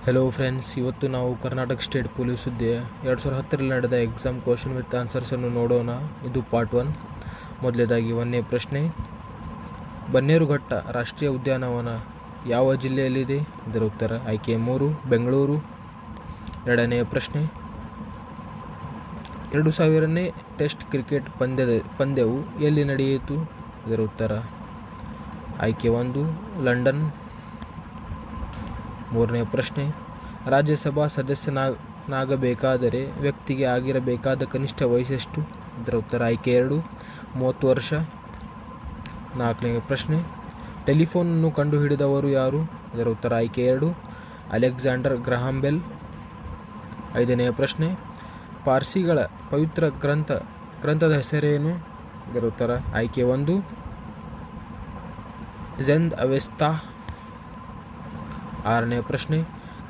Hello friends, ಇವತ್ತು ನಾವು Karnataka state police ಹುದ್ದೆ 2010ರಲ್ಲಿ ನಡೆದ ಎಕ್ಸಾಮ್ ಕ್ವಶನ್ ವಿತ್ ಆನ್ಸರ್ಸನ್ನು ನೋಡೋಣ. ಇದು ಪಾರ್ಟ್ 1. ಮೊದಲನೇದಾಗಿ 1ನೇ ಪ್ರಶ್ನೆ, ಬನ್ನೇರುಘಟ್ಟ ರಾಷ್ಟ್ರೀಯ ಉದ್ಯಾನವನ ಯಾವ ಜಿಲ್ಲೆಯಲ್ಲಿದೆ? ಇದರ ಉತ್ತರ ಆಯ್ಕೆ 3 ಬೆಂಗಳೂರು. 2ನೇ ಪ್ರಶ್ನೆ, 2000ನೇ ಟೆಸ್ಟ್ ಕ್ರಿಕೆಟ್ ಪಂದ್ಯವು ಎಲ್ಲಿ ನಡೆಯಿತು? ಇದರ ಉತ್ತರ ಆಯ್ಕೆ 1 ಲಂಡನ್. 3ನೇ ಪ್ರಶ್ನೆ, ರಾಜ್ಯಸಭಾ ಸದಸ್ಯನಾಗಬೇಕಾದರೆ ವ್ಯಕ್ತಿಗೆ ಆಗಿರಬೇಕಾದ ಕನಿಷ್ಠ ವಯಸ್ಸೆಷ್ಟು? ಇದರ ಉತ್ತರ ಆಯ್ಕೆ 2 30 ವರ್ಷ. 4ನೇ ಪ್ರಶ್ನೆ, ಟೆಲಿಫೋನನ್ನು ಕಂಡುಹಿಡಿದವರು ಯಾರು? ಇದರ ಉತ್ತರ ಆಯ್ಕೆ 2 ಅಲೆಕ್ಸಾಂಡರ್ ಗ್ರಹಾಂ ಬೆಲ್. 5ನೇ ಪ್ರಶ್ನೆ, ಪಾರ್ಸಿಗಳ ಪವಿತ್ರ ಗ್ರಂಥದ ಹೆಸರೇನು? ಇದರ ಉತ್ತರ ಆಯ್ಕೆ 1 ಝೆಂದ್ ಅವೆಸ್ತಾ. 6ನೇ ಪ್ರಶ್ನೆ,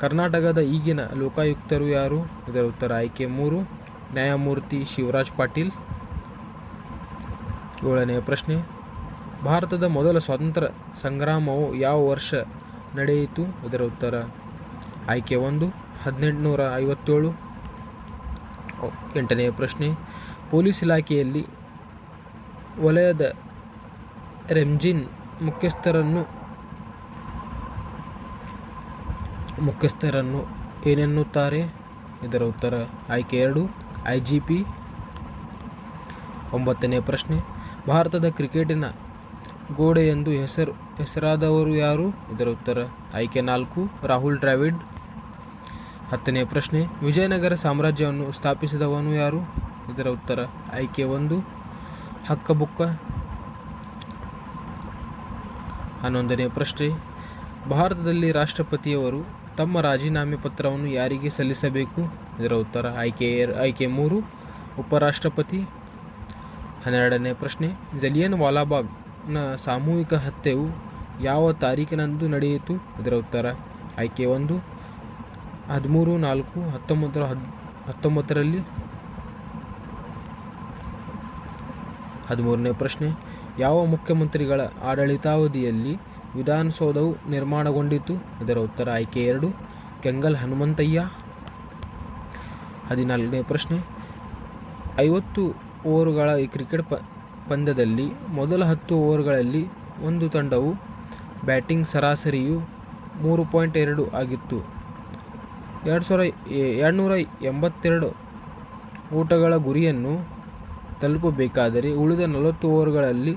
ಕರ್ನಾಟಕದ ಈಗಿನ ಲೋಕಾಯುಕ್ತರು ಯಾರು? ಇದರ ಉತ್ತರ ಆಯ್ಕೆ 3 ನ್ಯಾಯಮೂರ್ತಿ ಶಿವರಾಜ್ ಪಾಟೀಲ್. 7ನೇ ಪ್ರಶ್ನೆ, ಭಾರತದ ಮೊದಲ ಸ್ವಾತಂತ್ರ್ಯ ಸಂಗ್ರಾಮವು ಯಾವ ವರ್ಷ ನಡೆಯಿತು? ಇದರ ಉತ್ತರ ಆಯ್ಕೆ 1 1857. 8ನೇ ಪ್ರಶ್ನೆ, ಪೊಲೀಸ್ ಇಲಾಖೆಯಲ್ಲಿ ವಲಯದ ರೆಂಜಿನ್ ಮುಖ್ಯಸ್ಥರನ್ನು ಏನೆನ್ನುತ್ತಾರೆ? ಇದರ ಉತ್ತರ ಆಯ್ಕೆ 2 IGP. 9ನೇ ಪ್ರಶ್ನೆ, ಭಾರತದ ಕ್ರಿಕೆಟಿನ ಗೋಡೆ ಎಂದು ಹೆಸರಾದವರು ಯಾರು? ಇದರ ಉತ್ತರ ಆಯ್ಕೆ 4 ರಾಹುಲ್ ದ್ರಾವಿಡ್. 10ನೇ ಪ್ರಶ್ನೆ, ವಿಜಯನಗರ ಸಾಮ್ರಾಜ್ಯವನ್ನು ಸ್ಥಾಪಿಸಿದವನು ಯಾರು? ಇದರ ಉತ್ತರ ಆಯ್ಕೆ 1 ಹಕ್ಕಬುಕ್ಕ. 11ನೇ ಪ್ರಶ್ನೆ, ಭಾರತದಲ್ಲಿ ರಾಷ್ಟ್ರಪತಿಯವರು ತಮ್ಮ ರಾಜೀನಾಮೆ ಪತ್ರವನ್ನು ಯಾರಿಗೆ ಸಲ್ಲಿಸಬೇಕು? ಇದರ ಉತ್ತರ ಆಯ್ಕೆ 3 ಉಪರಾಷ್ಟ್ರಪತಿ. 12ನೇ ಪ್ರಶ್ನೆ, ಜಲಿಯನ್ ವಾಲಾಬಾಗ್ನ ಸಾಮೂಹಿಕ ಹತ್ಯೆಯು ಯಾವ ತಾರೀಕಿನಂದು ನಡೆಯಿತು? ಇದರ ಉತ್ತರ ಆಯ್ಕೆ 1 13/4/1919ರಲ್ಲಿ. 13ನೇ ಪ್ರಶ್ನೆ, ಯಾವ ಮುಖ್ಯಮಂತ್ರಿಗಳ ಆಡಳಿತಾವಧಿಯಲ್ಲಿ ವಿಧಾನಸೌಧವು ನಿರ್ಮಾಣಗೊಂಡಿತು? ಇದರ ಉತ್ತರ ಆಯ್ಕೆ 2 ಕೆಂಗಲ್ ಹನುಮಂತಯ್ಯ. 14ನೇ ಪ್ರಶ್ನೆ, 50 ಓವರುಗಳ ಈ ಕ್ರಿಕೆಟ್ ಪಂದ್ಯದಲ್ಲಿ ಮೊದಲ 10 ಓವರ್ಗಳಲ್ಲಿ ಒಂದು ತಂಡವು ಬ್ಯಾಟಿಂಗ್ ಸರಾಸರಿಯು 3.2 ಆಗಿತ್ತು. 282 ಓಟಗಳ ಗುರಿಯನ್ನು ತಲುಪಬೇಕಾದರೆ ಉಳಿದ 40 ಓವರ್ಗಳಲ್ಲಿ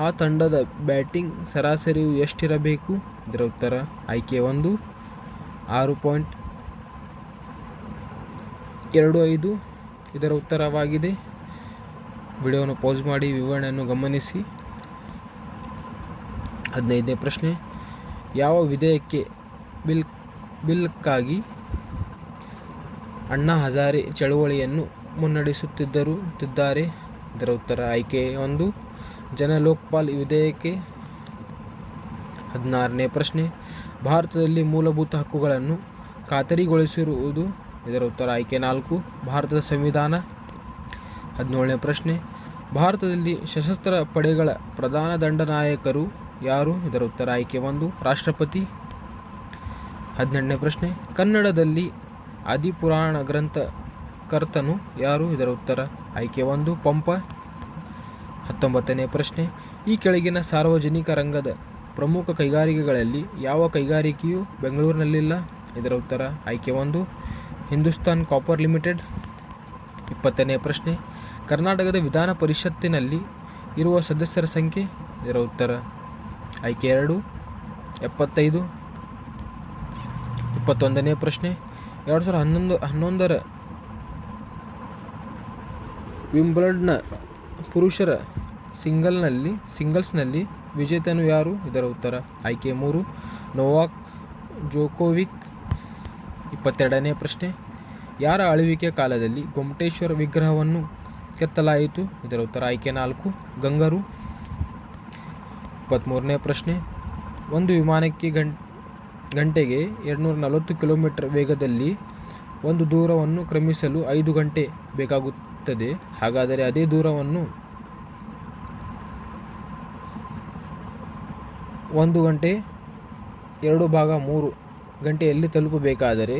ಆ ತಂಡದ ಬ್ಯಾಟಿಂಗ್ ಸರಾಸರಿಯು ಎಷ್ಟಿರಬೇಕು? ಇದರ ಉತ್ತರ ಆಯ್ಕೆ 1 6.25 ಇದರ ಉತ್ತರವಾಗಿದೆ. ವಿಡಿಯೋವನ್ನು ಪಾಸ್ ಮಾಡಿ ವಿವರಣೆಯನ್ನು ಗಮನಿಸಿ. 15ನೇ ಪ್ರಶ್ನೆ, ಯಾವ ವಿಧೇಯಕ್ಕೆ ಬಿಲ್ಗಾಗಿ ಅಣ್ಣಾ ಹಜಾರೆ ಚಳುವಳಿಯನ್ನು ಮುನ್ನಡೆಸುತ್ತಿದ್ದಾರೆ? ಇದರ ಉತ್ತರ ಆಯ್ಕೆ 1 ಜನ ಲೋಕಪಾಲ್ ವಿಧೇಯಕ. 16ನೇ ಪ್ರಶ್ನೆ, ಭಾರತದಲ್ಲಿ ಮೂಲಭೂತ ಹಕ್ಕುಗಳನ್ನು ಖಾತರಿಗೊಳಿಸಿರುವುದು? ಇದರ ಉತ್ತರ ಆಯ್ಕೆ 4 ಭಾರತದ ಸಂವಿಧಾನ. 17ನೇ ಪ್ರಶ್ನೆ, ಭಾರತದಲ್ಲಿ ಸಶಸ್ತ್ರ ಪಡೆಗಳ ಪ್ರಧಾನ ದಂಡನಾಯಕರು ಯಾರು? ಇದರ ಉತ್ತರ ಆಯ್ಕೆ 1 ರಾಷ್ಟ್ರಪತಿ. 18ನೇ ಪ್ರಶ್ನೆ, ಕನ್ನಡದಲ್ಲಿ ಆದಿಪುರಾಣ ಗ್ರಂಥಕರ್ತನು ಯಾರು? ಇದರ ಉತ್ತರ ಆಯ್ಕೆ 1 ಪಂಪ. 19ನೇ ಪ್ರಶ್ನೆ, ಈ ಕೆಳಗಿನ ಸಾರ್ವಜನಿಕ ರಂಗದ ಪ್ರಮುಖ ಕೈಗಾರಿಕೆಗಳಲ್ಲಿ ಯಾವ ಕೈಗಾರಿಕೆಯು ಬೆಂಗಳೂರಿನಲ್ಲಿಲ್ಲ? ಇದರ ಉತ್ತರ ಆಯ್ಕೆ 1 ಹಿಂದೂಸ್ತಾನ್ ಕಾಪರ್ ಲಿಮಿಟೆಡ್. 20ನೇ ಪ್ರಶ್ನೆ, ಕರ್ನಾಟಕದ ವಿಧಾನ ಪರಿಷತ್ತಿನಲ್ಲಿ ಇರುವ ಸದಸ್ಯರ ಸಂಖ್ಯೆ? ಇದರ ಉತ್ತರ ಆಯ್ಕೆ 2 75. 21ನೇ ಪ್ರಶ್ನೆ, 2011ರ ವಿಂಬಲ್ಡನ್ನ ಪುರುಷರ ಸಿಂಗಲ್ಸ್ನಲ್ಲಿ ವಿಜೇತನು ಯಾರು? ಇದರ ಉತ್ತರ ಆಯ್ಕೆ 3 ನೋವಾಕ್ ಜೋಕೋವಿಕ್. 22ನೇ ಪ್ರಶ್ನೆ, ಯಾರ ಆಳ್ವಿಕೆ ಕಾಲದಲ್ಲಿ ಗೊಮ್ಮಟೇಶ್ವರ ವಿಗ್ರಹವನ್ನು ಕೆತ್ತಲಾಯಿತು? ಇದರ ಉತ್ತರ ಆಯ್ಕೆ 4 ಗಂಗರು. 23ನೇ ಪ್ರಶ್ನೆ, ಒಂದು ವಿಮಾನಕ್ಕೆ ಗಂಟೆಗೆ 240 ಕಿಲೋಮೀಟರ್ ವೇಗದಲ್ಲಿ ಒಂದು ದೂರವನ್ನು ಕ್ರಮಿಸಲು 5 ಗಂಟೆ ಬೇಕಾಗುತ್ತದೆ. ಹಾಗಾದರೆ ಅದೇ ದೂರವನ್ನು 1 ಗಂಟೆ 2/3 ಗಂಟೆಯಲ್ಲಿ ತಲುಪಬೇಕಾದರೆ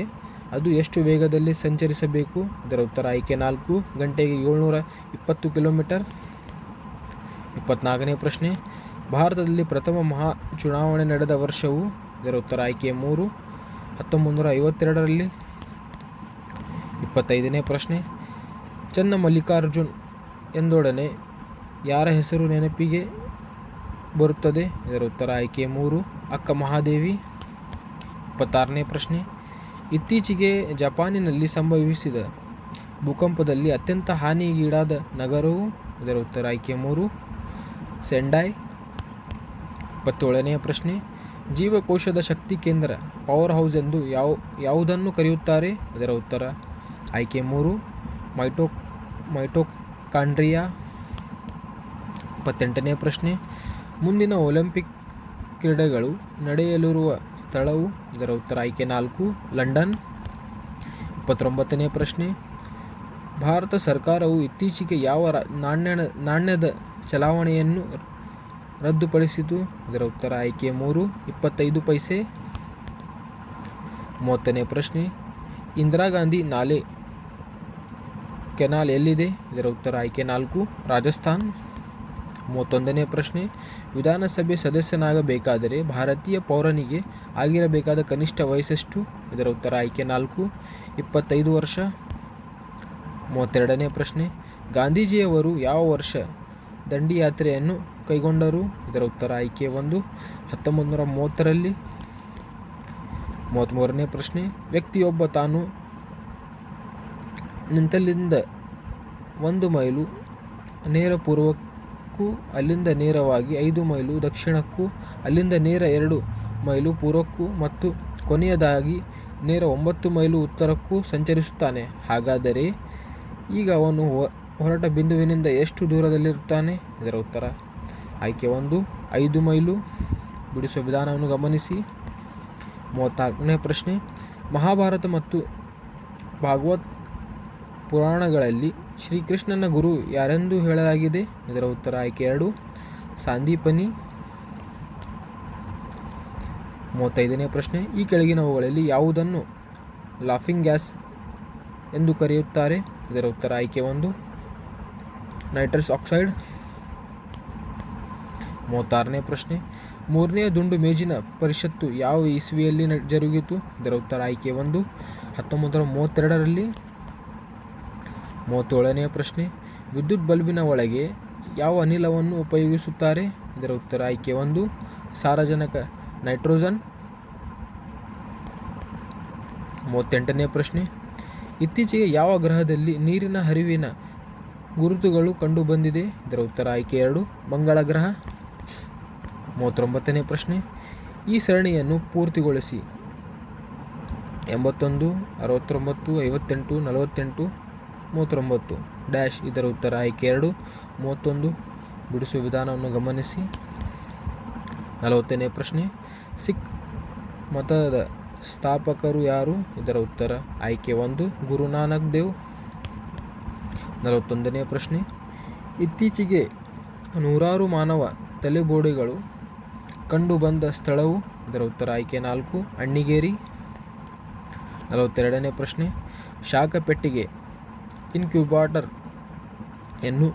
ಅದು ಎಷ್ಟು ವೇಗದಲ್ಲಿ ಸಂಚರಿಸಬೇಕು? ಇದರ ಉತ್ತರ ಆಯ್ಕೆ 4, ಗಂಟೆಗೆ 720 ಕಿಲೋಮೀಟರ್. 24ನೇ ಪ್ರಶ್ನೆ, ಭಾರತದಲ್ಲಿ ಪ್ರಥಮ ಮಹಾ ಚುನಾವಣೆ ನಡೆದ ವರ್ಷವು? ಇದರ ಉತ್ತರ ಆಯ್ಕೆ 3, 1952ರಲ್ಲಿ. 25ನೇ ಪ್ರಶ್ನೆ, ಚನ್ನ ಮಲ್ಲಿಕಾರ್ಜುನ್ ಎಂದೊಡನೆ ಯಾರ ಹೆಸರು ನೆನಪಿಗೆ ಬರುತ್ತದೆ? ಇದರ ಉತ್ತರ ಆಯ್ಕೆ 3, ಅಕ್ಕ ಮಹಾದೇವಿ. 26ನೇ ಪ್ರಶ್ನೆ, ಇತ್ತೀಚೆಗೆ ಜಪಾನಿನಲ್ಲಿ ಸಂಭವಿಸಿದ ಭೂಕಂಪದಲ್ಲಿ ಅತ್ಯಂತ ಹಾನಿಗೀಡಾದ ನಗರವು? ಇದರ ಉತ್ತರ ಆಯ್ಕೆ 3, ಸೆಂಡೈ. 27ನೇ ಪ್ರಶ್ನೆ, ಜೀವಕೋಶದ ಶಕ್ತಿ ಕೇಂದ್ರ ಪವರ್ ಹೌಸ್ ಎಂದು ಯಾವುದನ್ನು ಕರೆಯುತ್ತಾರೆ? ಇದರ ಉತ್ತರ ಆಯ್ಕೆ 3, ಮೈಟೋಕಾಂಡ್ರಿಯಾ. 28ನೇ ಪ್ರಶ್ನೆ, ಮುಂದಿನ ಒಲಿಂಪಿಕ್ ಕ್ರೀಡೆಗಳು ನಡೆಯಲಿರುವ ಸ್ಥಳವು? ಇದರ ಉತ್ತರ ಆಯ್ಕೆ 4, ಲಂಡನ್. 29ನೇ ಪ್ರಶ್ನೆ, ಭಾರತ ಸರ್ಕಾರವು ಇತ್ತೀಚೆಗೆ ಯಾವ ನಾಣ್ಯದ ಚಲಾವಣೆಯನ್ನು ರದ್ದುಪಡಿಸಿತು? ಇದರ ಉತ್ತರ ಆಯ್ಕೆ 3, 25 ಪೈಸೆ. 30ನೇ ಪ್ರಶ್ನೆ, ಇಂದಿರಾ ಗಾಂಧಿ ನಾಲೆ ಕೆನಾಲ್ ಎಲ್ಲಿದೆ? ಇದರ ಉತ್ತರ ಆಯ್ಕೆ 4, ರಾಜಸ್ಥಾನ್. 31ನೇ ಪ್ರಶ್ನೆ, ವಿಧಾನಸಭೆ ಸದಸ್ಯನಾಗಬೇಕಾದರೆ ಭಾರತೀಯ ಪೌರನಿಗೆ ಆಗಿರಬೇಕಾದ ಕನಿಷ್ಠ ವಯಸ್ಸೆಷ್ಟು? ಇದರ ಉತ್ತರ ಆಯ್ಕೆ 4, 25 ವರ್ಷ. 32ನೇ ಪ್ರಶ್ನೆ, ಗಾಂಧೀಜಿಯವರು ಯಾವ ವರ್ಷ ದಂಡಿಯಾತ್ರೆಯನ್ನು ಕೈಗೊಂಡರು? ಇದರ ಉತ್ತರ ಆಯ್ಕೆ 1, 1930ರಲ್ಲಿ. 33ನೇ ಪ್ರಶ್ನೆ, ವ್ಯಕ್ತಿಯೊಬ್ಬ ತಾನು ನಿಂತಲ್ಲಿಂದ 1 ಮೈಲು ನೇರ ಪೂರ್ವಕ್ಕೂ ಅಲ್ಲಿಂದ ನೇರವಾಗಿ 5 ಮೈಲು ದಕ್ಷಿಣಕ್ಕೂ ಅಲ್ಲಿಂದ ನೇರ 2 ಮೈಲು ಪೂರ್ವಕ್ಕೂ ಮತ್ತು ಕೊನೆಯದಾಗಿ ನೇರ 9 ಮೈಲು ಉತ್ತರಕ್ಕೂ ಸಂಚರಿಸುತ್ತಾನೆ. ಹಾಗಾದರೆ ಈಗ ಅವನು ಹೊರಟ ಬಿಂದುವಿನಿಂದ ಎಷ್ಟು ದೂರದಲ್ಲಿರುತ್ತಾನೆ? ಇದರ ಉತ್ತರ ಆಯ್ಕೆ 1, 5 ಮೈಲು. ಬಿಡಿಸುವ ವಿಧಾನವನ್ನು ಗಮನಿಸಿ. 34ನೇ ಪ್ರಶ್ನೆ, ಮಹಾಭಾರತ ಮತ್ತು ಭಾಗವತ್ ಪುರಾಣಗಳಲ್ಲಿ ಶ್ರೀಕೃಷ್ಣನ ಗುರು ಯಾರೆಂದು ಹೇಳಲಾಗಿದೆ? ಇದರ ಉತ್ತರ ಆಯ್ಕೆ 2, ಸಾಂದೀಪನಿ. 35ನೇ ಪ್ರಶ್ನೆ, ಈ ಕೆಳಗಿನವುಗಳಲ್ಲಿ ಯಾವುದನ್ನು ಲಾಫಿಂಗ್ ಗ್ಯಾಸ್ ಎಂದು ಕರೆಯುತ್ತಾರೆ? ಇದರ ಉತ್ತರ ಆಯ್ಕೆ 1, ನೈಟ್ರಸ್ ಆಕ್ಸೈಡ್. 36ನೇ ಪ್ರಶ್ನೆ, 3ನೇ ದುಂಡು ಮೇಜಿನ ಪರಿಷತ್ತು ಯಾವ ಇಸ್ವಿಯಲ್ಲಿ ಜರುಗಿತು? ಇದರ ಉತ್ತರ ಆಯ್ಕೆ 1, 1932ರಲ್ಲಿ. 37ನೇ ಪ್ರಶ್ನೆ, ವಿದ್ಯುತ್ ಬಲ್ಬಿನ ಒಳಗೆ ಯಾವ ಅನಿಲವನ್ನು ಉಪಯೋಗಿಸುತ್ತಾರೆ? ಇದರ ಉತ್ತರ ಆಯ್ಕೆ 1, ಸಾರಜನಕ ನೈಟ್ರೋಜನ್. 38ನೇ ಪ್ರಶ್ನೆ, ಇತ್ತೀಚೆಗೆ ಯಾವ ಗ್ರಹದಲ್ಲಿ ನೀರಿನ ಹರಿವಿನ ಗುರುತುಗಳು ಕಂಡುಬಂದಿದೆ? ಇದರ ಉತ್ತರ ಆಯ್ಕೆ 2, ಮಂಗಳ ಗ್ರಹ. 39ನೇ ಪ್ರಶ್ನೆ, ಈ ಸರಣಿಯನ್ನು ಪೂರ್ತಿಗೊಳಿಸಿ. 81, 69, 58, 48, 39 ಡ್ಯಾಶ್. ಇದರ ಉತ್ತರ ಆಯ್ಕೆ 2, 31. ಬಿಡಿಸುವ ವಿಧಾನವನ್ನು ಗಮನಿಸಿ. 40ನೇ ಪ್ರಶ್ನೆ, ಸಿಖ್ ಮತದ ಸ್ಥಾಪಕರು ಯಾರು? ಇದರ ಉತ್ತರ ಆಯ್ಕೆ 1, ಗುರುನಾನಕ್ ದೇವ್. 41ನೇ ಪ್ರಶ್ನೆ, ಇತ್ತೀಚೆಗೆ ನೂರಾರು ಮಾನವ ತಲೆಬೋಡೆಗಳು ಕಂಡುಬಂದ ಸ್ಥಳವು? ಇದರ ಉತ್ತರ ಆಯ್ಕೆ 4, ಅಣ್ಣಿಗೇರಿ. 42ನೇ ಪ್ರಶ್ನೆ, ಶಾಖ ಪೆಟ್ಟಿಗೆ ಇನ್ಕ್ಯುಬೇಟರ್ ಎನ್ನು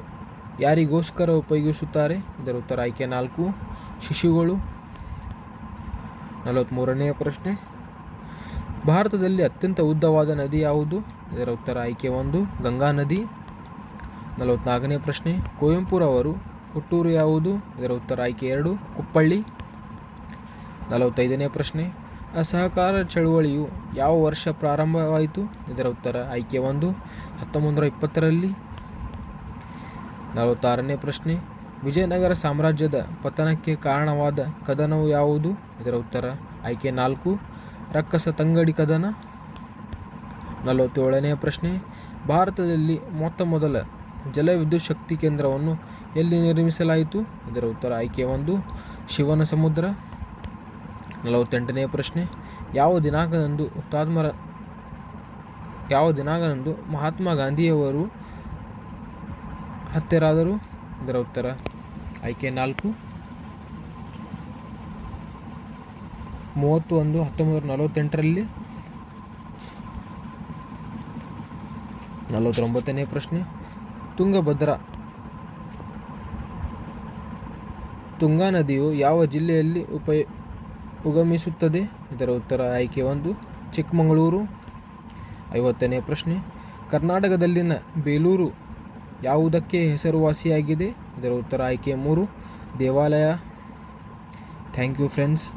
ಯಾರಿಗೋಸ್ಕರ ಉಪಯೋಗಿಸುತ್ತಾರೆ? ಇದರ ಉತ್ತರ ಆಯ್ಕೆ 4, ಶಿಶುಗಳು. 43ನೇ ಪ್ರಶ್ನೆ, ಭಾರತದಲ್ಲಿ ಅತ್ಯಂತ ಉದ್ದವಾದ ನದಿ ಯಾವುದು? ಇದರ ಉತ್ತರ ಆಯ್ಕೆ 1, ಗಂಗಾ ನದಿ. 44ನೇ ಪ್ರಶ್ನೆ, ಕುವೆಂಪುರವರು ಹುಟ್ಟೂರು ಯಾವುದು? ಇದರ ಉತ್ತರ ಆಯ್ಕೆ 2, ಕುಪ್ಪಳ್ಳಿ. 45ನೇ ಪ್ರಶ್ನೆ, ಅಸಹಕಾರ ಚಳುವಳಿಯು ಯಾವ ವರ್ಷ ಪ್ರಾರಂಭವಾಯಿತು? ಇದರ ಉತ್ತರ ಆಯ್ಕೆ 1, 1920ರಲ್ಲಿ. 46ನೇ ಪ್ರಶ್ನೆ, ವಿಜಯನಗರ ಸಾಮ್ರಾಜ್ಯದ ಪತನಕ್ಕೆ ಕಾರಣವಾದ ಕದನವು ಯಾವುದು? ಇದರ ಉತ್ತರ ಆಯ್ಕೆ 4, ರಕ್ಕಸ ತಂಗಡಿ ಕದನ. 47ನೇ ಪ್ರಶ್ನೆ, ಭಾರತದಲ್ಲಿ ಮೊತ್ತ ಮೊದಲ ಜಲವಿದ್ಯುತ್ ಶಕ್ತಿ ಕೇಂದ್ರವನ್ನು ಎಲ್ಲಿ ನಿರ್ಮಿಸಲಾಯಿತು? ಇದರ ಉತ್ತರ ಆಯ್ಕೆ 1, ಶಿವನ ಸಮುದ್ರ. 48ನೇ ಪ್ರಶ್ನೆ, ಯಾವ ದಿನಾಂಕದಂದು ಮಹಾತ್ಮ ಗಾಂಧಿಯವರು ಹತ್ಯೆರಾದರು? ಇದರ ಉತ್ತರ ಆಯ್ಕೆ 4, 1948ರಲ್ಲಿ. 49ನೇ ಪ್ರಶ್ನೆ, ತುಂಗಾ ನದಿಯು ಯಾವ ಜಿಲ್ಲೆಯಲ್ಲಿ ಉಗಮಿಸುತ್ತದೆ? ಇದರ ಉತ್ತರ ಆಯ್ಕೆ 1 ಚಿಕ್ಕಮಗಳೂರು. 50ನೇ ಪ್ರಶ್ನೆ, ಕರ್ನಾಟಕದಲ್ಲಿನ ಬೇಲೂರು ಯಾವುದಕ್ಕೆ ಹೆಸರುವಾಸಿಯಾಗಿದೆ? ಇದರ ಉತ್ತರ ಆಯ್ಕೆ 3 ದೇವಾಲಯ. Thank you friends.